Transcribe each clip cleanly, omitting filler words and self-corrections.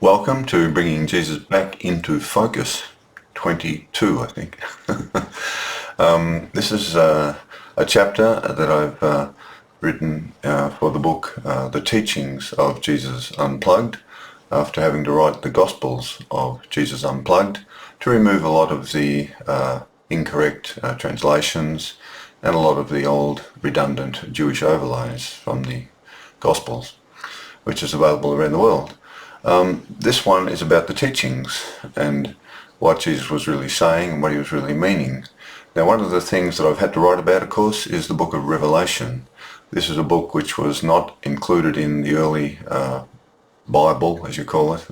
Welcome to Bringing Jesus Back into Focus, 22, I think. This is a chapter that I've written for the book, The Teachings of Jesus Unplugged, after having to write the Gospels of Jesus Unplugged to remove a lot of the incorrect translations and a lot of the old redundant Jewish overlays from the Gospels, which is available around the world. This one is about the teachings and what Jesus was really saying and what he was really meaning. Now, one of the things that I've had to write about, of course, is the book of Revelation. This is a book which was not included in the early Bible, as you call it,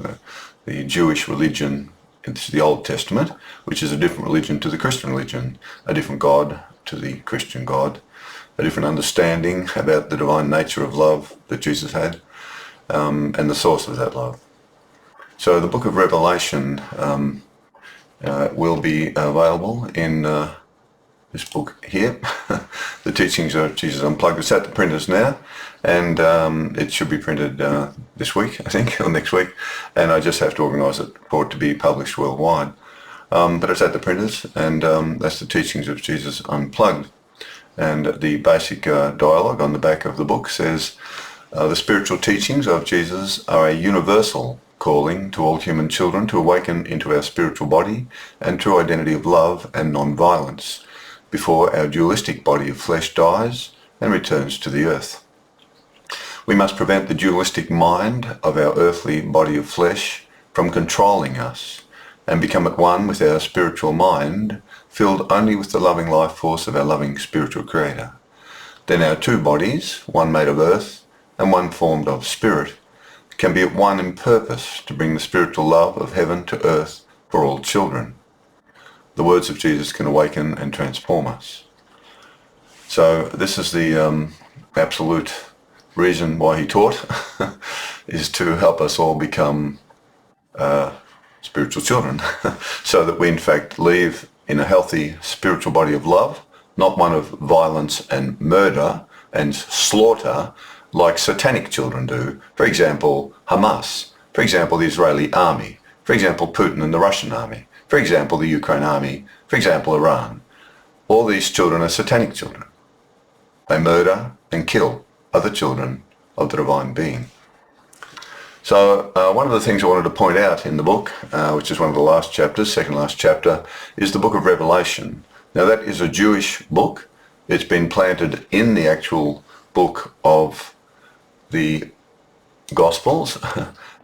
the Jewish religion. It's the Old Testament, which is a different religion to the Christian religion, a different God to the Christian God, a different understanding about the divine nature of love that Jesus had, and the source of that love. So the book of Revelation will be available in this book here, The Teachings of Jesus Unplugged. It's at the printers now, and it should be printed this week, I think, or next week, and I just have to organise it for it to be published worldwide. But it's at the printers, and that's The Teachings of Jesus Unplugged. And the basic dialogue on the back of the book says, the spiritual teachings of Jesus are a universal calling to all human children to awaken into our spiritual body and true identity of love and non-violence before our dualistic body of flesh dies and returns to the earth. We must prevent the dualistic mind of our earthly body of flesh from controlling us and become at one with our spiritual mind, filled only with the loving life force of our loving spiritual creator. Then our two bodies, one made of earth and one formed of spirit, can be at one in purpose to bring the spiritual love of heaven to earth for all children. The words of Jesus can awaken and transform us. So this is the absolute reason why he taught, is to help us all become spiritual children, so that we in fact live in a healthy spiritual body of love, not one of violence and murder and slaughter, like satanic children do. For example, Hamas. For example, the Israeli army. For example, Putin and the Russian army. For example, the Ukraine army. For example, Iran. All these children are satanic children. They murder and kill other children of the divine being. So one of the things I wanted to point out in the book, which is one of the last chapters, second last chapter, is the book of Revelation. Now that is a Jewish book. It's been planted in the actual book of the Gospels,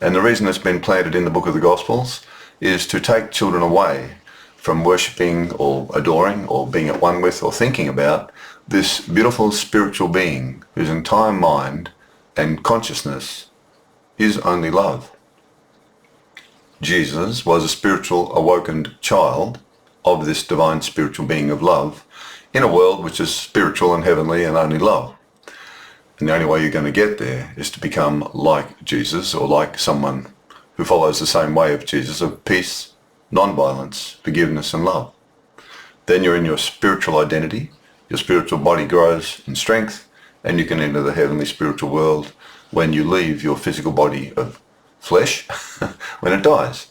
and the reason it's been planted in the book of the Gospels is to take children away from worshipping or adoring or being at one with or thinking about this beautiful spiritual being whose entire mind and consciousness is only love. Jesus was a spiritual awakened child of this divine spiritual being of love in a world which is spiritual and heavenly and only love. And the only way you're going to get there is to become like Jesus, or like someone who follows the same way of Jesus, of peace, non-violence, forgiveness and love. Then you're in your spiritual identity, your spiritual body grows in strength, and you can enter the heavenly spiritual world when you leave your physical body of flesh, when it dies.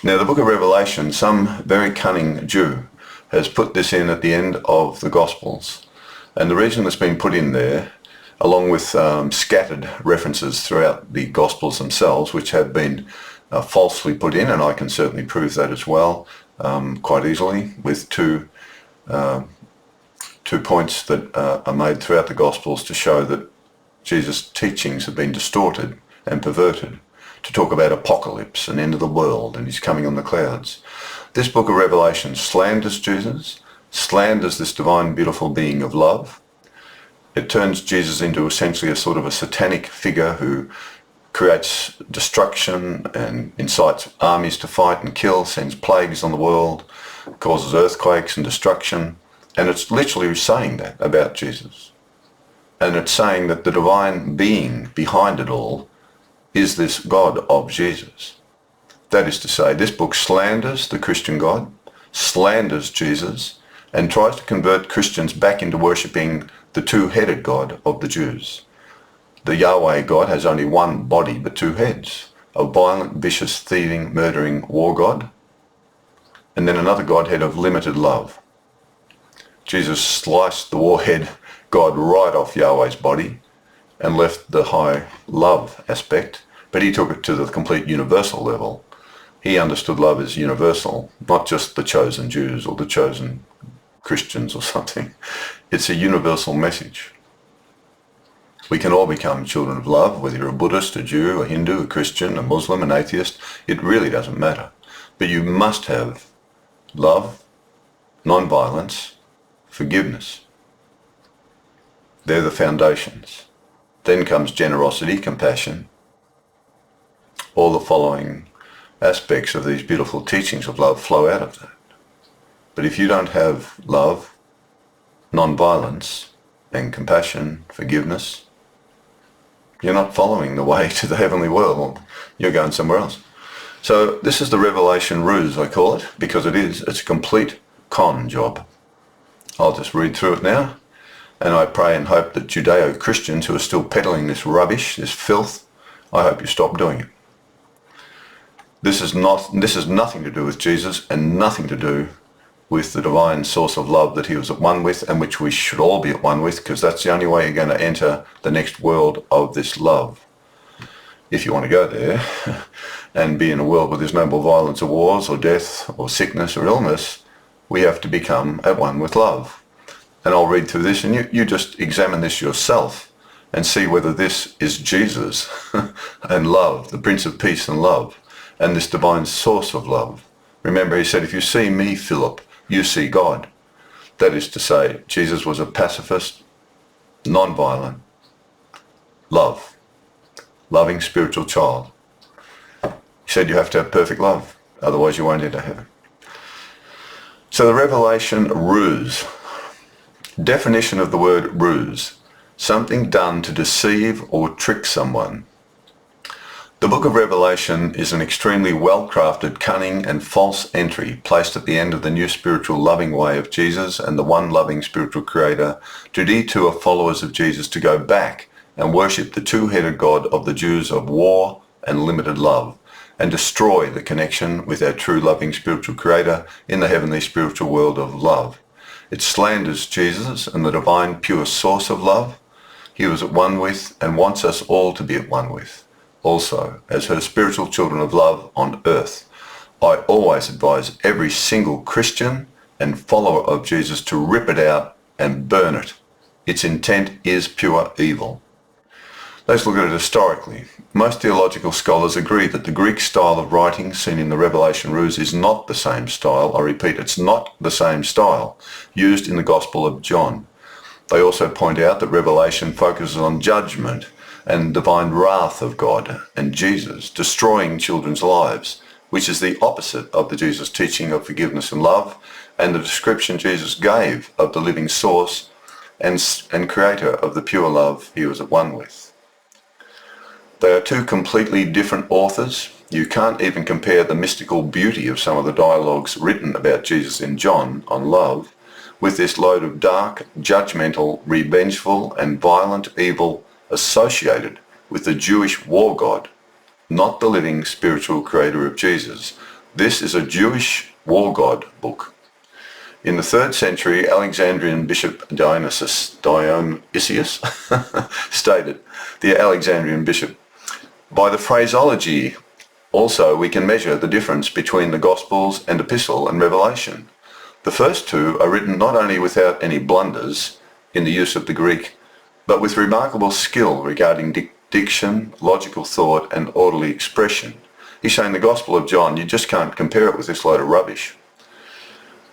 Now the book of Revelation, some very cunning Jew has put this in at the end of the Gospels. And the reason it's been put in there, along with scattered references throughout the Gospels themselves, which have been falsely put in, and I can certainly prove that as well, quite easily, with two points that are made throughout the Gospels to show that Jesus' teachings have been distorted and perverted, to talk about apocalypse and end of the world and he's coming on the clouds. This book of Revelation slanders Jesus, slanders this divine, beautiful being of love. It turns Jesus into essentially a sort of a satanic figure who creates destruction and incites armies to fight and kill, sends plagues on the world, causes earthquakes and destruction. And it's literally saying that about Jesus. And it's saying that the divine being behind it all is this God of Jesus. That is to say, this book slanders the Christian God, slanders Jesus, and tries to convert Christians back into worshipping the two-headed God of the Jews. The Yahweh God has only one body but two heads. a violent, vicious, thieving, murdering war god, and then another Godhead of limited love. Jesus sliced the warhead God right off Yahweh's body and left the high love aspect, but he took it to the complete universal level. He understood love as universal, not just the chosen Jews or the chosen Christians or something. It's a universal message. We can all become children of love, whether you're a Buddhist, a Jew, a Hindu, a Christian, a Muslim, an atheist. It really doesn't matter. But you must have love, non-violence, forgiveness. They're the foundations. Then comes generosity, compassion. All the following aspects of these beautiful teachings of love flow out of that. But if you don't have love, non-violence, and compassion, forgiveness, you're not following the way to the heavenly world. You're going somewhere else. So this is the revelation ruse, I call it, because it is. It's a complete con job. I'll just read through it now. And I pray and hope that Judeo Christians who are still peddling this rubbish, this filth, I hope you stop doing it. This has nothing to do with Jesus and nothing to do with the divine source of love that he was at one with, and which we should all be at one with, because that's the only way you're going to enter the next world of this love. If you want to go there and be in a world where there's no more violence or wars or death or sickness or illness, we have to become at one with love. And I'll read through this, and you just examine this yourself and see whether this is Jesus and love, the Prince of Peace and love, and this divine source of love. Remember, he said, if you see me, Philip, you see God. That is to say, Jesus was a pacifist, non-violent, loving spiritual child. He said you have to have perfect love, otherwise you won't enter heaven. So the revelation ruse. Definition of the word ruse: something done to deceive or trick someone. The book of Revelation is an extremely well-crafted, cunning and false entry placed at the end of the new spiritual loving way of Jesus and the one loving spiritual creator to detour followers of Jesus to go back and worship the two-headed God of the Jews of war and limited love, and destroy the connection with our true loving spiritual creator in the heavenly spiritual world of love. It slanders Jesus and the divine pure source of love he was at one with and wants us all to be at one with. Also, as her spiritual children of love on earth, I always advise every single Christian and follower of Jesus to rip it out and burn it. Its intent is pure evil. Let's look at it historically. Most theological scholars agree that the Greek style of writing seen in the Revelation ruse is not the same style, I repeat, it's not the same style, used in the Gospel of John. They also point out that Revelation focuses on judgment and divine wrath of God and Jesus destroying children's lives, which is the opposite of the Jesus teaching of forgiveness and love and the description Jesus gave of the living source and creator of the pure love he was at one with. They are two completely different authors. You can't even compare the mystical beauty of some of the dialogues written about Jesus in John on love with this load of dark, judgmental, revengeful and violent evil associated with the Jewish war god, not the living spiritual creator of Jesus. This is a Jewish war god book. In the 3rd century, Alexandrian Bishop Dionysius stated, the Alexandrian bishop, by the phraseology also we can measure the difference between the Gospels and Epistle and Revelation. The first two are written not only without any blunders in the use of the Greek, but with remarkable skill regarding diction, logical thought and orderly expression. He's saying the Gospel of John, you just can't compare it with this load of rubbish.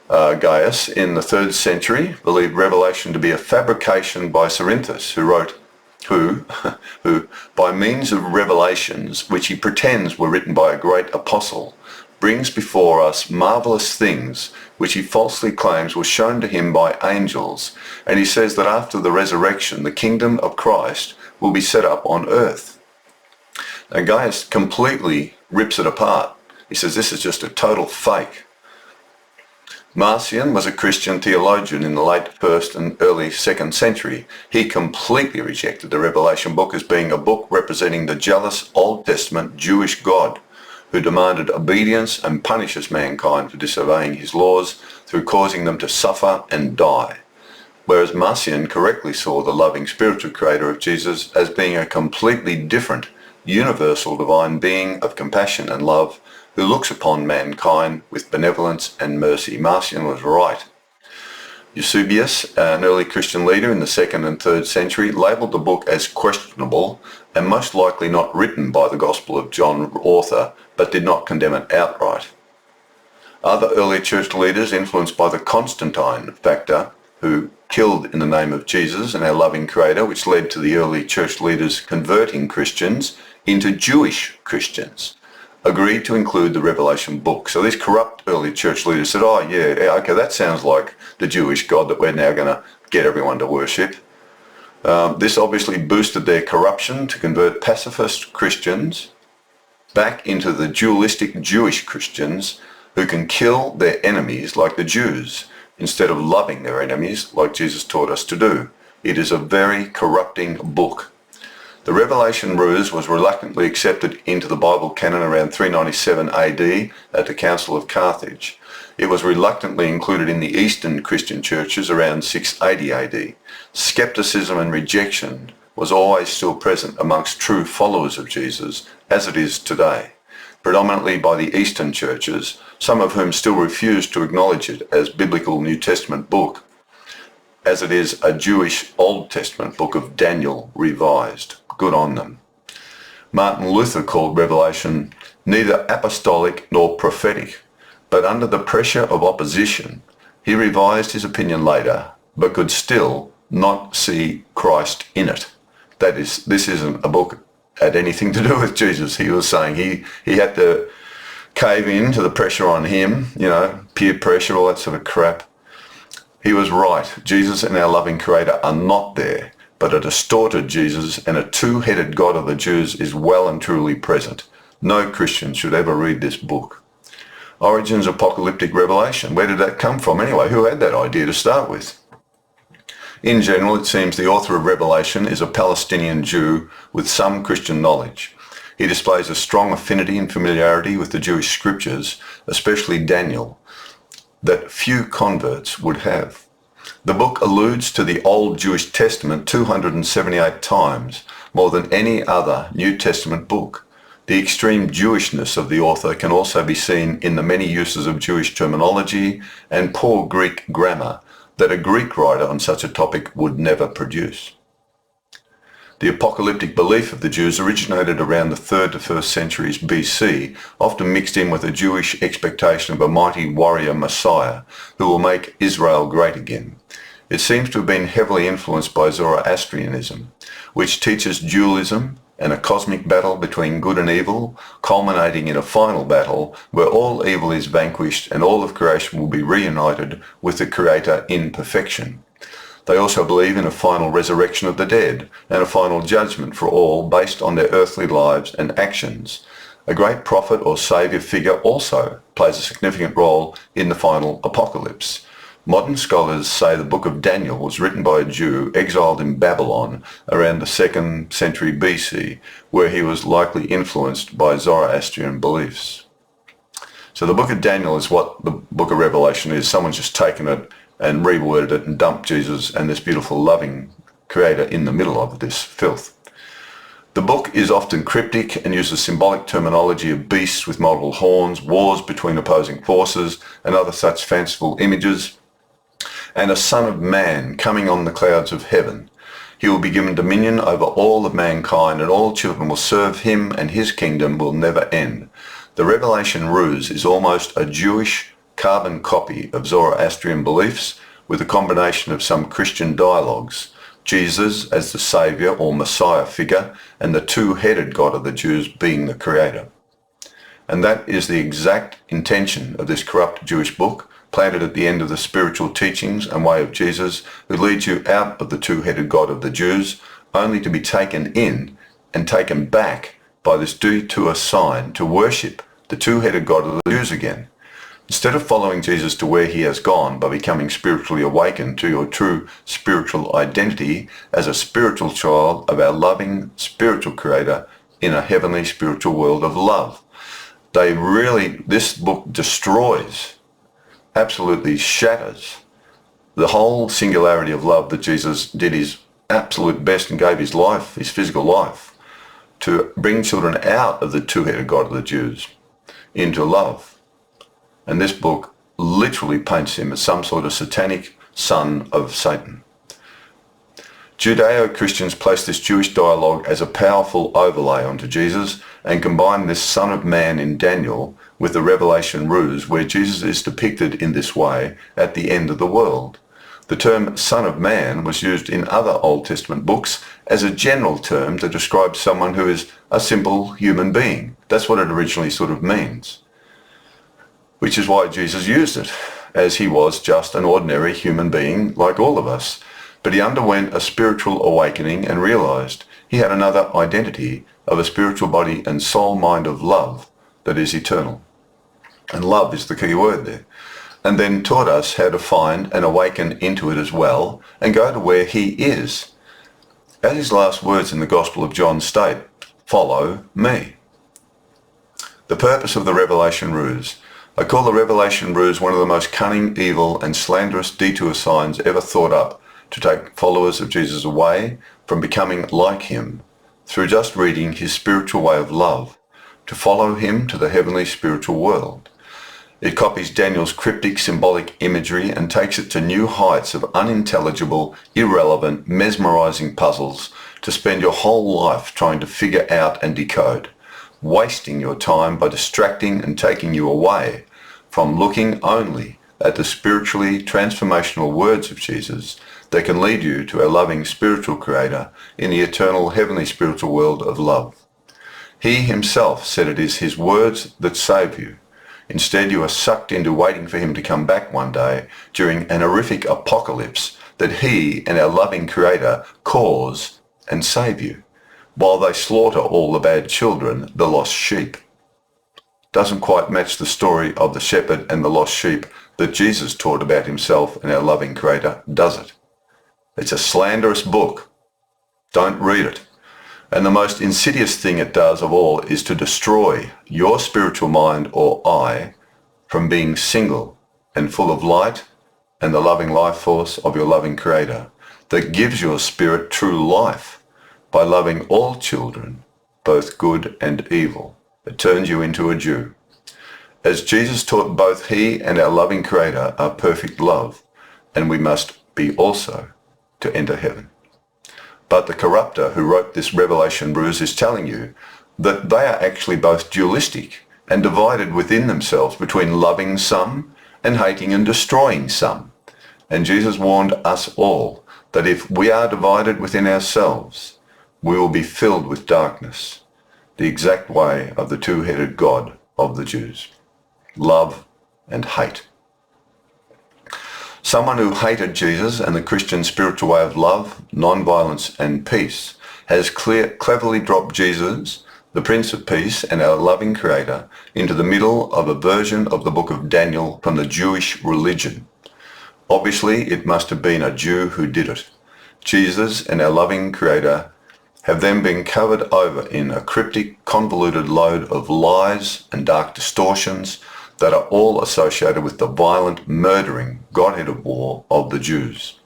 Gaius, in the 3rd century, believed Revelation to be a fabrication by Cerinthus, who, by means of revelations, which he pretends were written by a great apostle, brings before us marvelous things which he falsely claims were shown to him by angels. And he says that after the resurrection, the kingdom of Christ will be set up on earth. And Gaius completely rips it apart. He says this is just a total fake. Marcion was a Christian theologian in the late 1st and early 2nd century. He completely rejected the Revelation book as being a book representing the jealous Old Testament Jewish God who demanded obedience and punishes mankind for disobeying his laws through causing them to suffer and die. Whereas Marcion correctly saw the loving spiritual creator of Jesus as being a completely different, universal divine being of compassion and love who looks upon mankind with benevolence and mercy. Marcion was right. Eusebius, an early Christian leader in the 2nd and 3rd century, labelled the book as questionable and most likely not written by the Gospel of John author, but did not condemn it outright. Other early church leaders influenced by the Constantine factor, who killed in the name of Jesus and our loving creator, which led to the early church leaders converting Christians into Jewish Christians, agreed to include the Revelation book. So these corrupt early church leaders said, oh yeah, okay, that sounds like the Jewish God that we're now going to get everyone to worship. This obviously boosted their corruption to convert pacifist Christians back into the dualistic Jewish Christians who can kill their enemies like the Jews instead of loving their enemies like Jesus taught us to do. It is a very corrupting book. The Revelation ruse was reluctantly accepted into the Bible canon around 397 AD at the Council of Carthage. It was reluctantly included in the Eastern Christian churches around 680 AD. Skepticism and rejection was always still present amongst true followers of Jesus, as it is today, predominantly by the Eastern churches, some of whom still refuse to acknowledge it as biblical New Testament book, as it is a Jewish Old Testament book of Daniel revised. Good on them. Martin Luther called Revelation neither apostolic nor prophetic, but under the pressure of opposition, he revised his opinion later, but could still not see Christ in it. That is, this isn't a book had anything to do with Jesus. He was saying he had to cave in to the pressure on him, peer pressure, all that sort of crap. He was right. Jesus and our loving creator are not there, but a distorted Jesus and a two-headed God of the Jews is well and truly present. No Christian should ever read this book. Origin's apocalyptic revelation. Where did that come from anyway? Who had that idea to start with? In general, it seems the author of Revelation is a Palestinian Jew with some Christian knowledge. He displays a strong affinity and familiarity with the Jewish scriptures, especially Daniel, that few converts would have. The book alludes to the Old Jewish Testament 278 times, more than any other New Testament book. The extreme Jewishness of the author can also be seen in the many uses of Jewish terminology and poor Greek grammar that a Greek writer on such a topic would never produce. The apocalyptic belief of the Jews originated around the 3rd to 1st centuries BC, often mixed in with a Jewish expectation of a mighty warrior Messiah who will make Israel great again. It seems to have been heavily influenced by Zoroastrianism, which teaches dualism and a cosmic battle between good and evil, culminating in a final battle where all evil is vanquished and all of creation will be reunited with the Creator in perfection. They also believe in a final resurrection of the dead and a final judgment for all based on their earthly lives and actions. A great prophet or saviour figure also plays a significant role in the final apocalypse. Modern scholars say the book of Daniel was written by a Jew exiled in Babylon around the 2nd century BC, where he was likely influenced by Zoroastrian beliefs. So the book of Daniel is what the book of Revelation is. Someone's just taken it and reworded it and dumped Jesus and this beautiful loving creator in the middle of this filth. The book is often cryptic and uses symbolic terminology of beasts with multiple horns, wars between opposing forces, and other such fanciful images, and a son of man coming on the clouds of heaven. He will be given dominion over all of mankind, and all children will serve him, and his kingdom will never end. The Revelation ruse is almost a Jewish carbon copy of Zoroastrian beliefs with a combination of some Christian dialogues, Jesus as the Saviour or Messiah figure, and the two-headed God of the Jews being the Creator. And that is the exact intention of this corrupt Jewish book, planted at the end of the spiritual teachings and way of Jesus, who leads you out of the two-headed God of the Jews, only to be taken in and taken back by this detour sign to worship the two-headed God of the Jews again. Instead of following Jesus to where he has gone by becoming spiritually awakened to your true spiritual identity as a spiritual child of our loving spiritual creator in a heavenly spiritual world of love. This book destroys, absolutely shatters the whole singularity of love that Jesus did his absolute best and gave his life, his physical life, to bring children out of the two-headed God of the Jews into love. And this book literally paints him as some sort of satanic son of Satan. Judeo-Christians place this Jewish dialogue as a powerful overlay onto Jesus and combine this Son of Man in Daniel with the Revelation ruse where Jesus is depicted in this way at the end of the world. The term Son of Man was used in other Old Testament books as a general term to describe someone who is a simple human being. That's what it originally sort of means, which is why Jesus used it, as he was just an ordinary human being like all of us. But he underwent a spiritual awakening and realized he had another identity of a spiritual body and soul mind of love that is eternal. And love is the key word there. And then taught us how to find and awaken into it as well and go to where he is. As his last words in the Gospel of John state, follow me. The purpose of the Revelation ruse. I call the Revelation ruse one of the most cunning, evil and slanderous detour signs ever thought up to take followers of Jesus away from becoming like him through just reading his spiritual way of love, to follow him to the heavenly spiritual world. It copies Daniel's cryptic symbolic imagery and takes it to new heights of unintelligible, irrelevant, mesmerizing puzzles to spend your whole life trying to figure out and decode, wasting your time by distracting and taking you away from looking only at the spiritually transformational words of Jesus that can lead you to a loving spiritual creator in the eternal heavenly spiritual world of love. He himself said it is his words that save you. Instead, you are sucked into waiting for him to come back one day during an horrific apocalypse that he and our loving creator cause and save you, while they slaughter all the bad children, the lost sheep. Doesn't quite match the story of the shepherd and the lost sheep that Jesus taught about himself and our loving creator, does it? It's a slanderous book. Don't read it. And the most insidious thing it does of all is to destroy your spiritual mind or eye from being single and full of light and the loving life force of your loving creator that gives your spirit true life by loving all children, both good and evil. It turns you into a Jew. As Jesus taught, both he and our loving creator are perfect love, and we must be also to enter heaven. But the corrupter who wrote this Revelation ruse is telling you that they are actually both dualistic and divided within themselves between loving some and hating and destroying some. And Jesus warned us all that if we are divided within ourselves, we will be filled with darkness, the exact way of the two-headed God of the Jews. Love and hate. Someone who hated Jesus and the Christian spiritual way of love, non-violence and peace has cleverly dropped Jesus, the Prince of Peace and our loving Creator, into the middle of a version of the book of Daniel from the Jewish religion. Obviously, it must have been a Jew who did it. Jesus and our loving Creator have then been covered over in a cryptic, convoluted load of lies and dark distortions that are all associated with the violent, murdering Godhead of war of the Jews.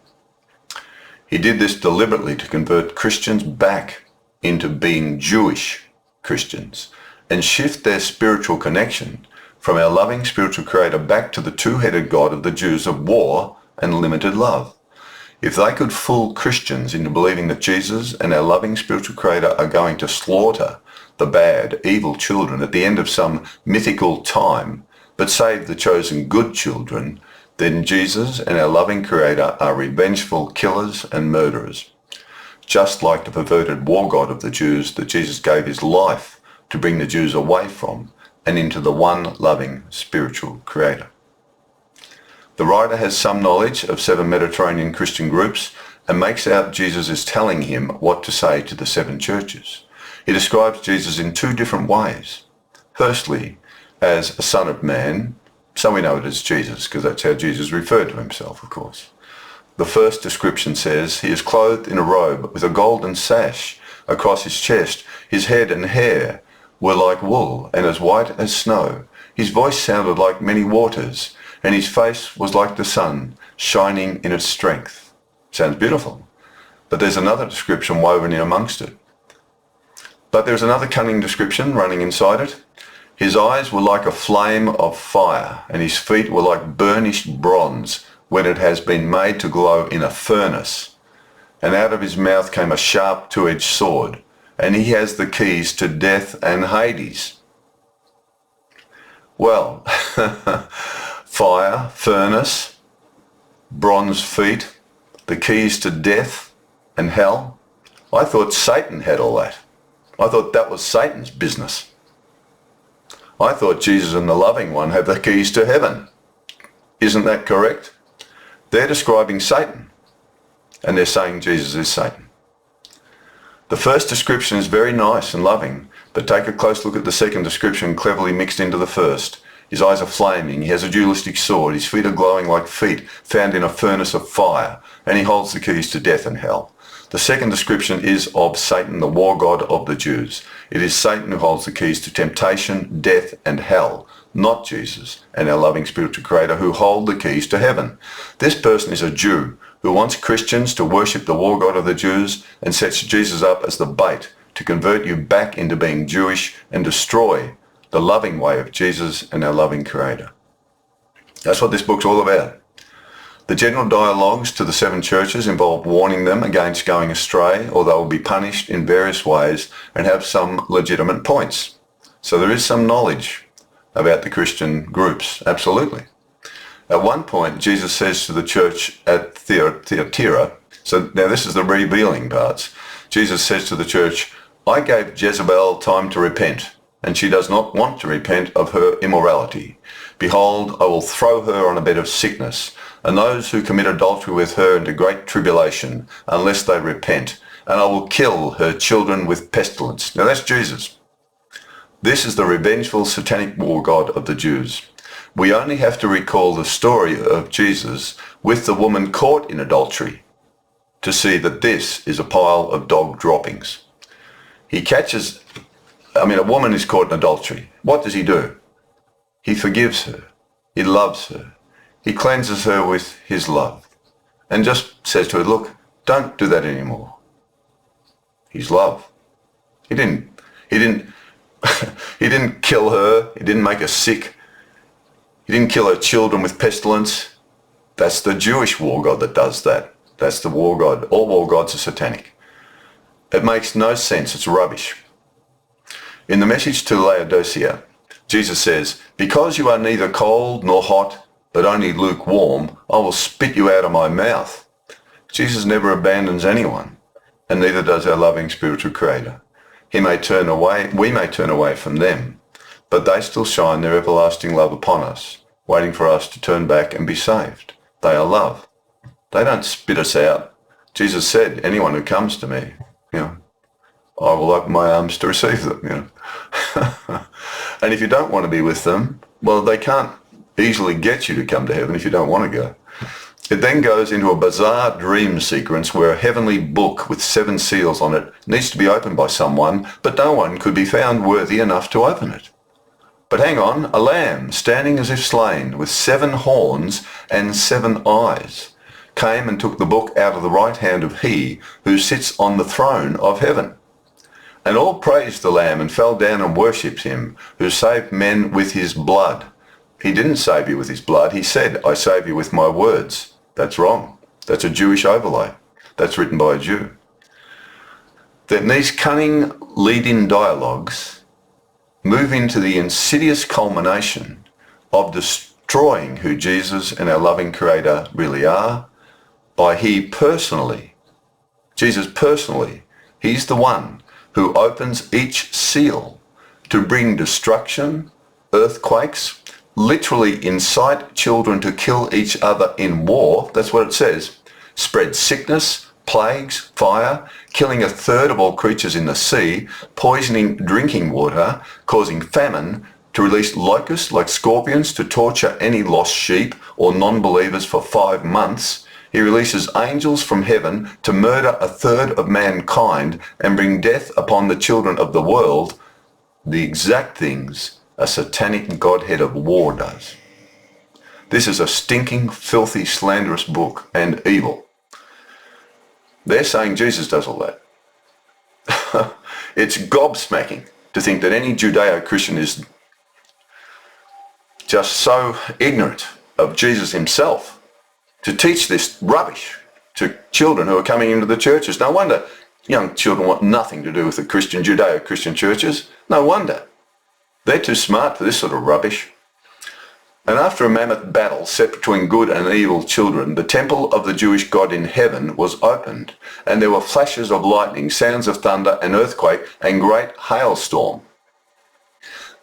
He did this deliberately to convert Christians back into being Jewish Christians and shift their spiritual connection from our loving spiritual creator back to the two-headed God of the Jews of war and limited love. If they could fool Christians into believing that Jesus and our loving spiritual creator are going to slaughter the bad, evil children at the end of some mythical time, but save the chosen good children, then Jesus and our loving creator are revengeful killers and murderers, just like the perverted war god of the Jews that Jesus gave his life to bring the Jews away from and into the one loving spiritual creator. The writer has some knowledge of 7 Mediterranean Christian groups and makes out Jesus is telling him what to say to the 7 churches. He describes Jesus in 2 different ways. Firstly, as a son of man, So we know it is Jesus, because that's how Jesus referred to himself, of course. The first description says, he is clothed in a robe with a golden sash across his chest. His head and hair were like wool and as white as snow. His voice sounded like many waters, and his face was like the sun, shining in its strength. Sounds beautiful. But there's another description woven in amongst it. But there's another cunning description running inside it. His eyes were like a flame of fire, and his feet were like burnished bronze when it has been made to glow in a furnace. And out of his mouth came a sharp two-edged sword, and he has the keys to death and Hades. Well, fire, furnace, bronze feet, the keys to death and hell. I thought Satan had all that. I thought that was Satan's business. I thought Jesus and the loving one have the keys to heaven. Isn't that correct? They're describing Satan, and they're saying Jesus is Satan. The first description is very nice and loving, but take a close look at the second description cleverly mixed into the first. His eyes are flaming, he has a dualistic sword, his feet are glowing like feet found in a furnace of fire, and he holds the keys to death and hell. The second description is of Satan, the war god of the Jews. It is Satan who holds the keys to temptation, death, and hell, not Jesus and our loving spiritual creator who hold the keys to heaven. This person is a Jew who wants Christians to worship the war god of the Jews and sets Jesus up as the bait to convert you back into being Jewish and destroy the loving way of Jesus and our loving creator. That's what this book's all about. The general dialogues to the 7 churches involve warning them against going astray, or they will be punished in various ways and have some legitimate points. So there is some knowledge about the Christian groups, absolutely. At one point, Jesus says to the church at Thyatira, so now this is the revealing parts. Jesus says to the church, I gave Jezebel time to repent, and she does not want to repent of her immorality. Behold, I will throw her on a bed of sickness, and those who commit adultery with her into great tribulation, unless they repent, and I will kill her children with pestilence. Now that's Jesus. This is the revengeful satanic war god of the Jews. We only have to recall the story of Jesus with the woman caught in adultery to see that this is a pile of dog droppings. A woman is caught in adultery. What does he do? He forgives her. He loves her. He cleanses her with his love and just says to her, look, don't do that anymore. His love. He didn't he didn't kill her. He didn't make her sick. He didn't kill her children with pestilence. That's the Jewish war god that does that. That's the war god. All war gods are satanic. It makes no sense. It's rubbish. In the message to Laodicea, Jesus says, because you are neither cold nor hot, but only lukewarm, I will spit you out of my mouth. Jesus never abandons anyone, and neither does our loving spiritual creator. We may turn away from them, but they still shine their everlasting love upon us, waiting for us to turn back and be saved. They are love. They don't spit us out. Jesus said, anyone who comes to me, I will open my arms to receive them, And if you don't want to be with them, well, they can't easily get you to come to heaven if you don't want to go. It then goes into a bizarre dream sequence where a heavenly book with 7 seals on it needs to be opened by someone, but no one could be found worthy enough to open it. But hang on, a lamb, standing as if slain, with 7 horns and 7 eyes, came and took the book out of the right hand of he who sits on the throne of heaven. And all praised the Lamb and fell down and worshipped him, who saved men with his blood. He didn't save you with his blood. He said, I save you with my words. That's wrong. That's a Jewish overlay. That's written by a Jew. Then these cunning lead-in dialogues move into the insidious culmination of destroying who Jesus and our loving Creator really are by Jesus personally, he's the one who opens each seal to bring destruction, earthquakes, literally incite children to kill each other in war. That's what it says. Spread sickness, plagues, fire, killing 1/3 of all creatures in the sea, poisoning drinking water, causing famine, to release locusts like scorpions to torture any lost sheep or non-believers for 5 months. He releases angels from heaven to murder a third of mankind and bring death upon the children of the world, the exact things a satanic Godhead of war does. This is a stinking, filthy, slanderous book and evil. They're saying Jesus does all that. It's gobsmacking to think that any Judeo-Christian is just so ignorant of Jesus himself to teach this rubbish to children who are coming into the churches. No wonder young children want nothing to do with the Christian, Judeo-Christian churches. No wonder. They're too smart for this sort of rubbish. And after a mammoth battle set between good and evil children, the temple of the Jewish God in heaven was opened, and there were flashes of lightning, sounds of thunder, an earthquake, and great hailstorm.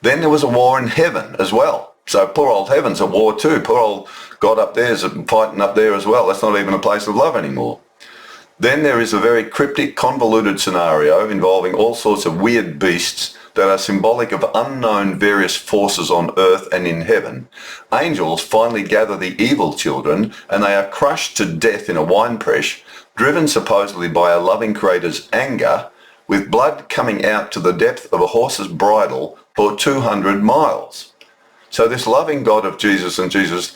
Then there was a war in heaven as well. So poor old heaven's at war too. Poor old God up there is fighting up there as well. That's not even a place of love anymore. Then there is a very cryptic, convoluted scenario involving all sorts of weird beasts that are symbolic of unknown various forces on earth and in heaven. Angels finally gather the evil children, and they are crushed to death in a winepress, driven supposedly by a loving Creator's anger, with blood coming out to the depth of a horse's bridle for 200 miles. So this loving God of Jesus and Jesus,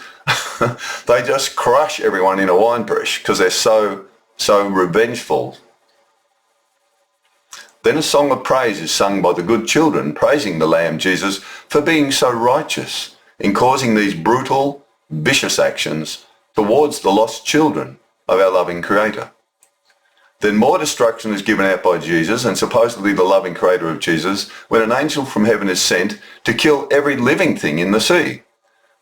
they just crush everyone in a winepress because they're so revengeful. Then a song of praise is sung by the good children, praising the Lamb Jesus for being so righteous in causing these brutal, vicious actions towards the lost children of our loving Creator. Then more destruction is given out by Jesus and supposedly the loving Creator of Jesus when an angel from heaven is sent to kill every living thing in the sea.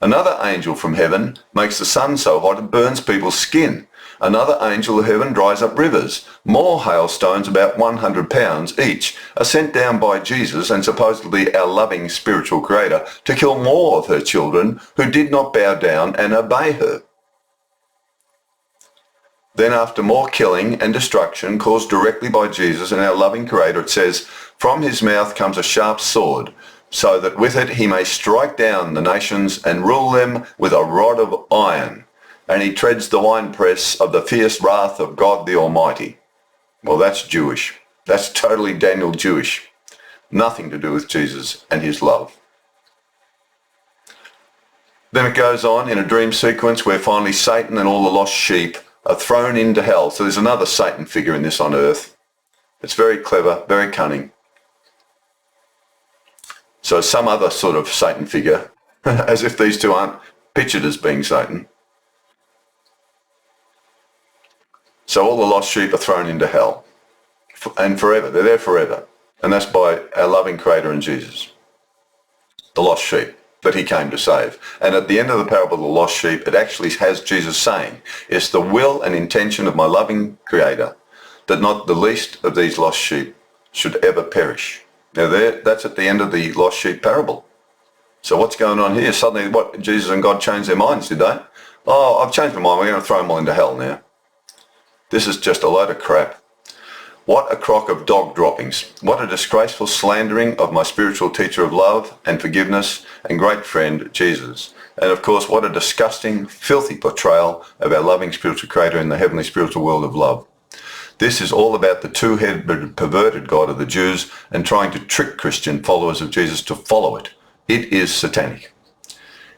Another angel from heaven makes the sun so hot it burns people's skin. Another angel of heaven dries up rivers. More hailstones, about 100 pounds each, are sent down by Jesus and supposedly our loving spiritual Creator to kill more of her children who did not bow down and obey her. Then after more killing and destruction caused directly by Jesus and our loving Creator, it says, "From his mouth comes a sharp sword, so that with it he may strike down the nations and rule them with a rod of iron. And he treads the winepress of the fierce wrath of God the Almighty." Well, that's Jewish. That's totally Daniel Jewish. Nothing to do with Jesus and his love. Then it goes on in a dream sequence where finally Satan and all the lost sheep are thrown into hell. So there's another Satan figure in this on earth. It's very clever, very cunning. So some other sort of Satan figure, as if these two aren't pictured as being Satan. So all the lost sheep are thrown into hell. And forever. They're there forever. And that's by our loving Creator and Jesus. The lost sheep that he came to save. And at the end of the parable of the lost sheep, it actually has Jesus saying, "It's the will and intention of my loving Creator that not the least of these lost sheep should ever perish." Now that's at the end of the lost sheep parable. So what's going on here? Suddenly, what, Jesus and God changed their minds, did they? Oh, I've changed my mind. We're going to throw them all into hell now. This is just a load of crap. What a crock of dog droppings. What a disgraceful slandering of my spiritual teacher of love and forgiveness and great friend, Jesus. And of course, what a disgusting, filthy portrayal of our loving spiritual Creator in the heavenly spiritual world of love. This is all about the two-headed, perverted God of the Jews and trying to trick Christian followers of Jesus to follow it. It is satanic.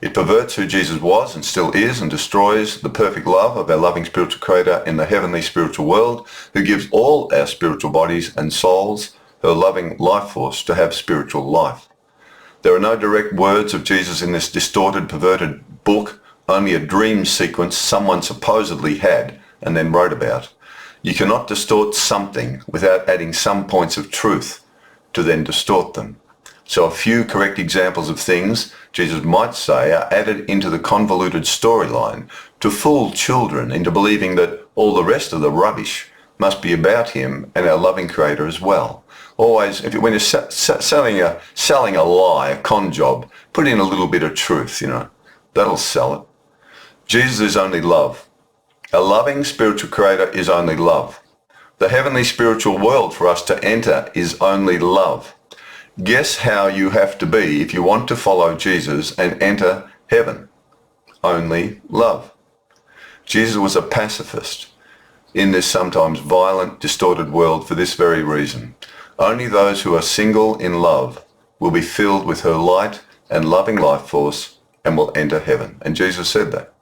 It perverts who Jesus was and still is and destroys the perfect love of our loving spiritual Creator in the heavenly spiritual world, who gives all our spiritual bodies and souls her loving life force to have spiritual life. There are no direct words of Jesus in this distorted, perverted book, only a dream sequence someone supposedly had and then wrote about. You cannot distort something without adding some points of truth to then distort them. So a few correct examples of things Jesus might say are added into the convoluted storyline to fool children into believing that all the rest of the rubbish must be about him and our loving Creator as well. Always, when you're selling a lie, a con job, put in a little bit of truth, that'll sell it. Jesus is only love. A loving spiritual Creator is only love. The heavenly spiritual world for us to enter is only love. Guess how you have to be if you want to follow Jesus and enter heaven? Only love. Jesus was a pacifist in this sometimes violent, distorted world for this very reason. Only those who are single in love will be filled with her light and loving life force and will enter heaven. And Jesus said that.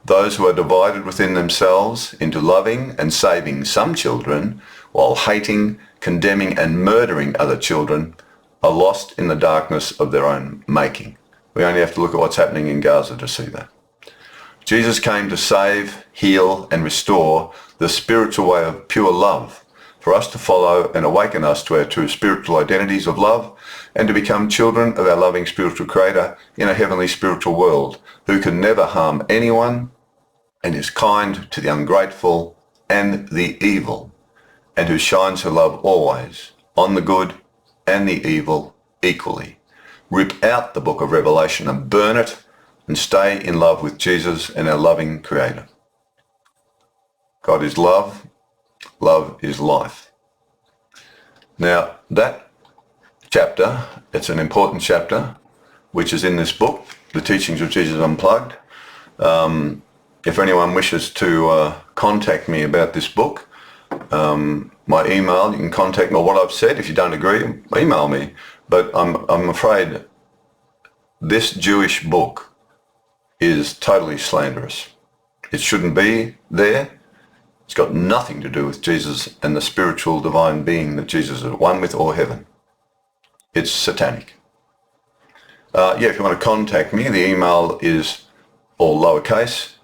Those who are divided within themselves into loving and saving some children while hating, condemning and murdering other children are lost in the darkness of their own making. We only have to look at what's happening in Gaza to see that. Jesus came to save, heal and restore the spiritual way of pure love for us to follow and awaken us to our true spiritual identities of love and to become children of our loving spiritual creator in a heavenly spiritual world who can never harm anyone and is kind to the ungrateful and the evil and who shines her love always on the good and the evil equally. Rip out the book of Revelation and burn it and stay in love with Jesus and our loving creator. God is love. Love is life. Now that chapter, it's an important chapter, which is in this book, The Teachings of Jesus Unplugged. If anyone wishes to contact me about this book, my email, you can contact me, or what I've said. If you don't agree, email me. But I'm afraid this Jewish book is totally slanderous. It shouldn't be there. It's got nothing to do with Jesus and the spiritual divine being that Jesus is one with or heaven. It's satanic. If you want to contact me, the email is all lowercase,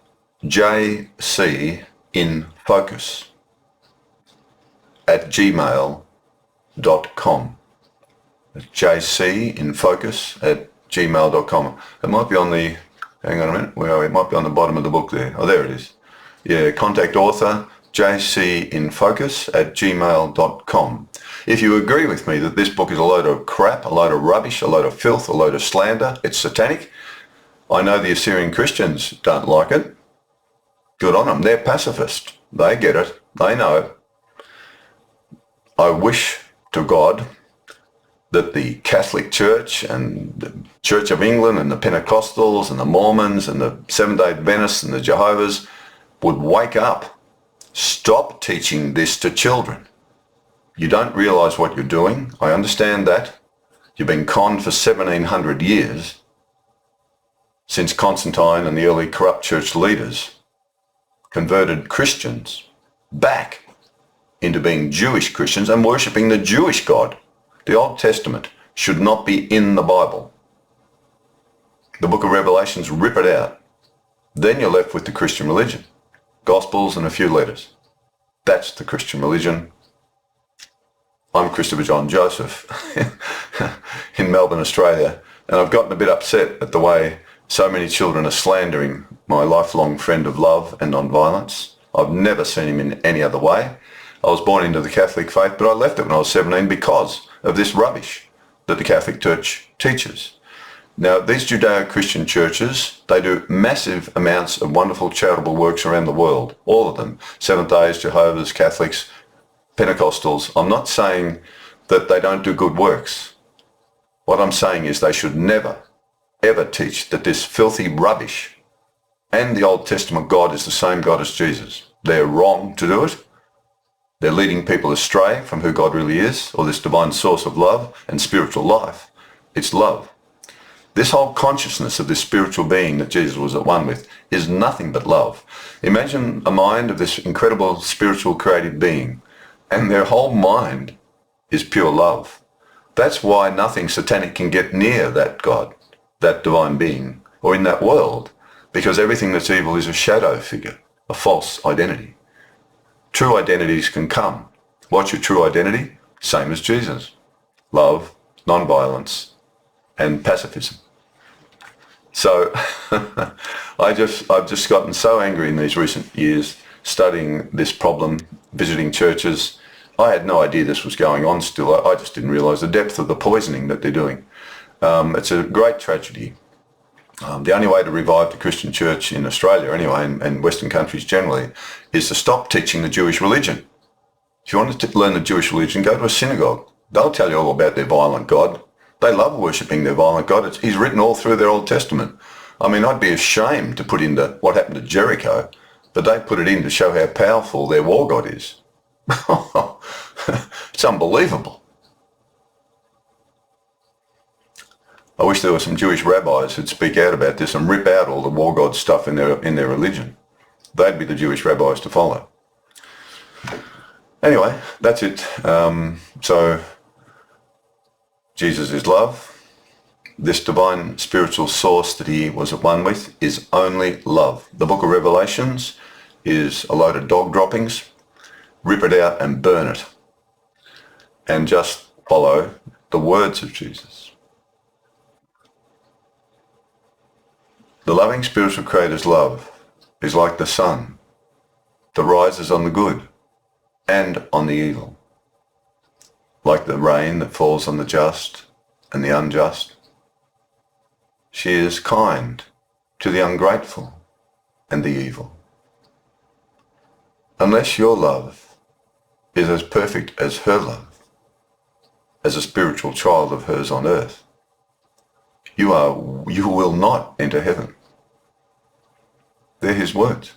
jcinfocus@gmail.com. jcinfocus@gmail.com. It might be on the, hang on a minute, where are we? It might be on the bottom of the book there. Oh, there it is. Yeah, contact author, jcinfocus@gmail.com. If you agree with me that this book is a load of crap, a load of rubbish, a load of filth, a load of slander, it's satanic, I know the Assyrian Christians don't like it. Good on them. They're pacifist. They get it. They know it. I wish to God that the Catholic Church and the Church of England and the Pentecostals and the Mormons and the Seventh-day Adventists and the Jehovah's would wake up. Stop teaching this to children. You don't realise what you're doing. I understand that. You've been conned for 1700 years since Constantine and the early corrupt church leaders converted Christians back into being Jewish Christians and worshipping the Jewish God. The Old Testament should not be in the Bible. The book of Revelations, rip it out. Then you're left with the Christian religion. Gospels and a few letters. That's the Christian religion. I'm Christopher John Joseph in Melbourne, Australia, and I've gotten a bit upset at the way so many children are slandering my lifelong friend of love and non-violence. I've never seen him in any other way. I was born into the Catholic faith, but I left it when I was 17 because of this rubbish that the Catholic Church teaches. Now, these Judeo-Christian churches, they do massive amounts of wonderful charitable works around the world, all of them. Seventh-days, Jehovah's, Catholics, Pentecostals. I'm not saying that they don't do good works. What I'm saying is they should never, ever teach that this filthy rubbish and the Old Testament God is the same God as Jesus. They're wrong to do it. They're leading people astray from who God really is, or this divine source of love and spiritual life. It's love. This whole consciousness of this spiritual being that Jesus was at one with is nothing but love. Imagine a mind of this incredible spiritual creative being, and their whole mind is pure love. That's why nothing satanic can get near that God, that divine being, or in that world, because everything that's evil is a shadow figure, a false identity. True identities can come. What's your true identity? Same as Jesus. Love, non-violence, and pacifism. So I've just gotten so angry in these recent years studying this problem, visiting churches. I had no idea this was going on still. I just didn't realise the depth of the poisoning that they're doing. It's a great tragedy. The only way to revive the Christian church in Australia anyway, and Western countries generally, is to stop teaching the Jewish religion. If you want to learn the Jewish religion, go to a synagogue. They'll tell you all about their violent God. They love worshipping their violent God. He's written all through their Old Testament. I mean, I'd be ashamed to put into what happened to Jericho, but they put it in to show how powerful their war God is. It's unbelievable. I wish there were some Jewish rabbis who'd speak out about this and rip out all the war god stuff in their religion. They'd be the Jewish rabbis to follow. Anyway, that's it. So Jesus is love. This divine spiritual source that he was at one with is only love. The book of Revelations is a load of dog droppings. Rip it out and burn it. And just follow the words of Jesus. The loving spiritual creator's love is like the sun that rises on the good and on the evil, like the rain that falls on the just and the unjust. She is kind to the ungrateful and the evil. Unless your love is as perfect as her love, as a spiritual child of hers on earth, you will not enter heaven. They're his words.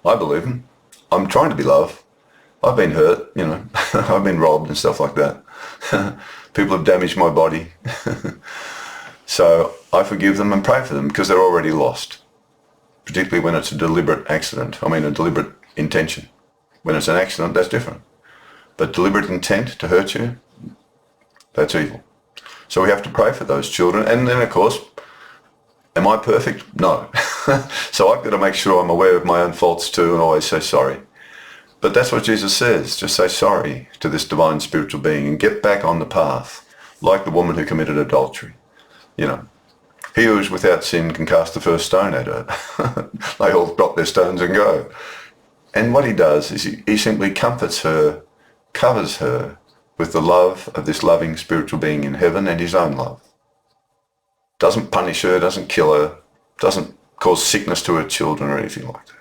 I believe them. I'm trying to be love. I've been hurt, I've been robbed and stuff like that. People have damaged my body. So I forgive them and pray for them because they're already lost. Particularly when it's a deliberate accident. I mean, a deliberate intention. When it's an accident, that's different. But deliberate intent to hurt you, that's evil. So we have to pray for those children. And then, of course, am I perfect? No. So I've got to make sure I'm aware of my own faults too and always say sorry. But that's what Jesus says. Just say sorry to this divine spiritual being and get back on the path, like the woman who committed adultery. He who is without sin can cast the first stone at her. They all drop their stones and go. And what he does is he simply comforts her, covers her with the love of this loving spiritual being in heaven and his own love. Doesn't punish her, doesn't kill her, doesn't cause sickness to her children or anything like that.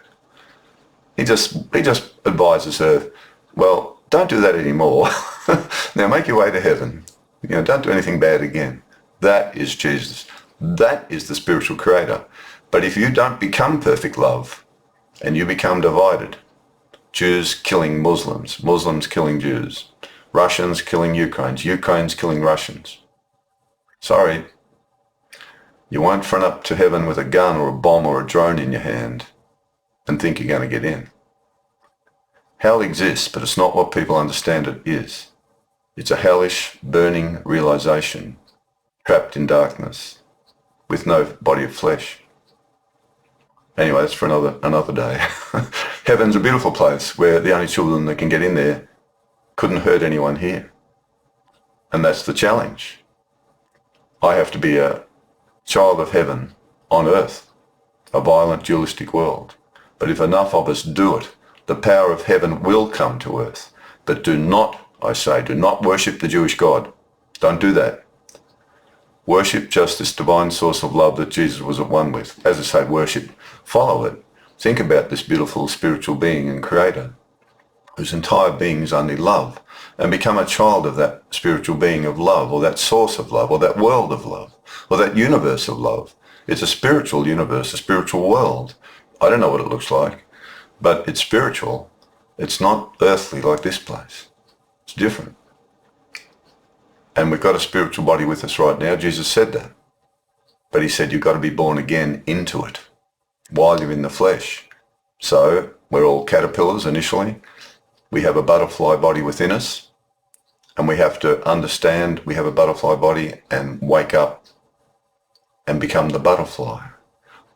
He just advises her, well, don't do that anymore. Now make your way to heaven. Don't do anything bad again. That is Jesus. That is the spiritual creator. But if you don't become perfect love and you become divided, Jews killing Muslims, Muslims killing Jews, Russians killing Ukrainians, Ukrainians killing Russians, sorry, you won't front up to heaven with a gun or a bomb or a drone in your hand and think you're going to get in. Hell exists, but it's not what people understand it is. It's a hellish, burning realization, trapped in darkness, with no body of flesh. Anyway, that's for another day. Heaven's a beautiful place where the only children that can get in there couldn't hurt anyone here. And that's the challenge. I have to be a child of heaven on earth, a violent dualistic world. But if enough of us do it, the power of heaven will come to earth. But do not worship the Jewish God. Don't do that. Worship just this divine source of love that Jesus was at one with. As I say, worship. Follow it. Think about this beautiful spiritual being and creator, whose entire being is only love, and become a child of that spiritual being of love, or that source of love, or that world of love, or that universe of love. It's a spiritual universe, a spiritual world. I don't know what it looks like, but it's spiritual. It's not earthly like this place. It's different. And we've got a spiritual body with us right now. Jesus said that. But he said you've got to be born again into it while you're in the flesh. So we're all caterpillars initially. We have a butterfly body within us. And we have to understand we have a butterfly body and wake up and become the butterfly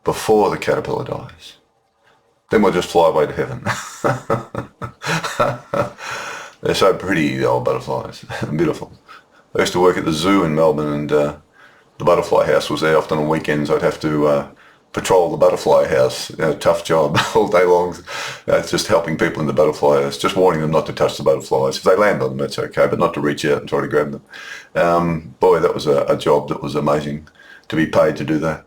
before the caterpillar dies. Then we'll just fly away to heaven. They're so pretty, the old butterflies. Beautiful. I used to work at the zoo in Melbourne, and the butterfly house was there. Often on weekends I'd have to patrol the butterfly house. Tough job all day long. Just helping people in the butterfly house, just warning them not to touch the butterflies. If they land on them, that's okay, but not to reach out and try to grab them. Boy, that was a job that was amazing to be paid to do that.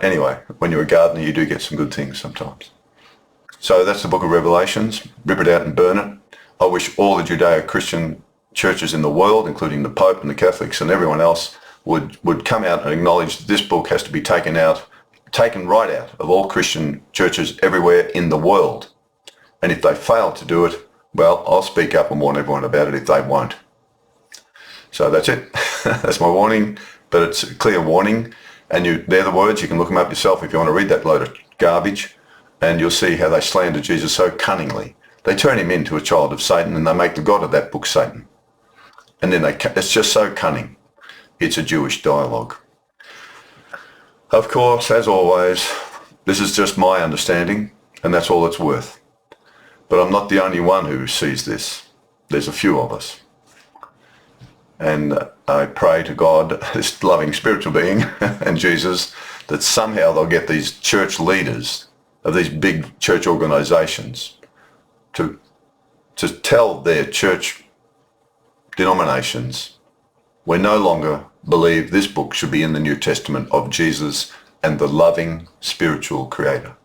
Anyway, when you're a gardener, you do get some good things sometimes. So that's the book of Revelations. Rip it out and burn it. I wish all the Judeo-Christian churches in the world, including the Pope and the Catholics and everyone else, would come out and acknowledge that this book has to be taken right out of all Christian churches everywhere in the world. And if they fail to do it, well, I'll speak up and warn everyone about it if they won't. So that's it. That's my warning, but it's a clear warning. And they're the words. You can look them up yourself if you want to read that load of garbage, and you'll see how they slander Jesus so cunningly. They turn him into a child of Satan, and they make the God of that book Satan. And then it's just so cunning. It's a Jewish dialogue. Of course, as always, this is just my understanding, and that's all it's worth. But I'm not the only one who sees this. There's a few of us. And I pray to God, this loving spiritual being, and Jesus, that somehow they'll get these church leaders of these big church organizations to tell their church denominations, we no longer believe this book should be in the New Testament of Jesus and the loving spiritual creator.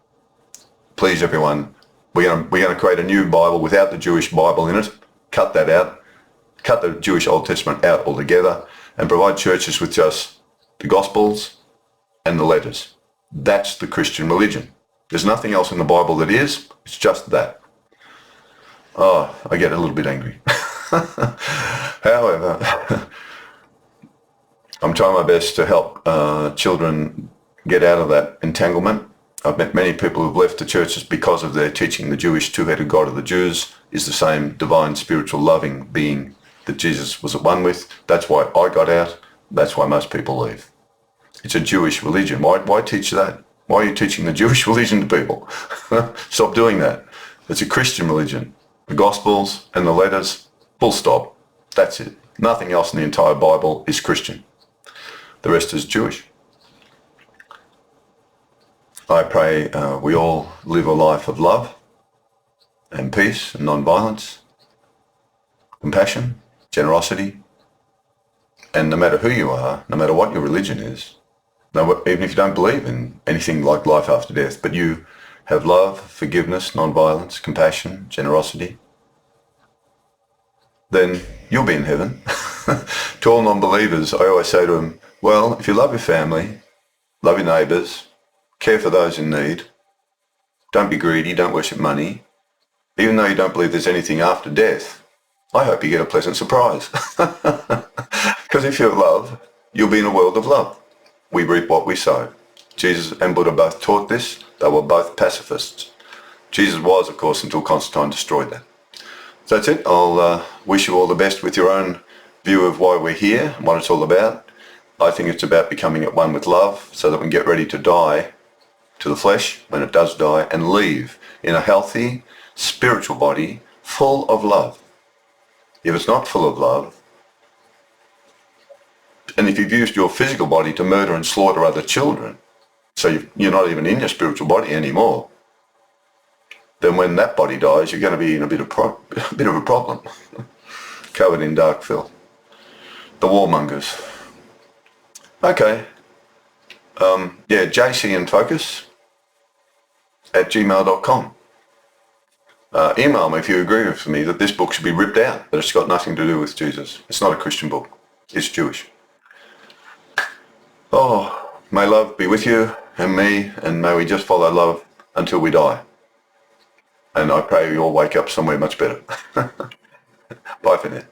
Please, everyone, we're going to create a new Bible without the Jewish Bible in it. Cut that out. Cut the Jewish Old Testament out altogether and provide churches with just the Gospels and the letters. That's the Christian religion. There's nothing else in the Bible that is. It's just that. Oh, I get a little bit angry. However, I'm trying my best to help children get out of that entanglement. I've met many people who've left the churches because of their teaching the Jewish two-headed God of the Jews is the same divine, spiritual, loving being that Jesus was at one with. That's why I got out. That's why most people leave. It's a Jewish religion. Why teach that? Why are you teaching the Jewish religion to people? Stop doing that. It's a Christian religion. The Gospels and the letters, full stop. That's it. Nothing else in the entire Bible is Christian. The rest is Jewish. I pray we all live a life of love and peace and non-violence, compassion, generosity, and no matter who you are, no matter what your religion is, even if you don't believe in anything like life after death, but you have love, forgiveness, non-violence, compassion, generosity, then you'll be in heaven. To all non-believers, I always say to them, well, if you love your family, love your neighbours, care for those in need, don't be greedy, don't worship money, even though you don't believe there's anything after death, I hope you get a pleasant surprise. Because if you have love, you'll be in a world of love. We reap what we sow. Jesus and Buddha both taught this. They were both pacifists. Jesus was, of course, until Constantine destroyed that. So that's it. I'll wish you all the best with your own view of why we're here and what it's all about. I think it's about becoming at one with love so that we can get ready to die to the flesh when it does die and leave in a healthy spiritual body full of love. If it's not full of love, and if you've used your physical body to murder and slaughter other children, so you're not even in your spiritual body anymore, then when that body dies, you're going to be in a bit of a problem, covered in dark filth. The warmongers. Okay. jcinfocus@gmail.com. Email me if you agree with me that this book should be ripped out, that it's got nothing to do with Jesus. It's not a Christian book. It's Jewish. Oh, may love be with you and me, and may we just follow love until we die. And I pray you all wake up somewhere much better. Bye for now.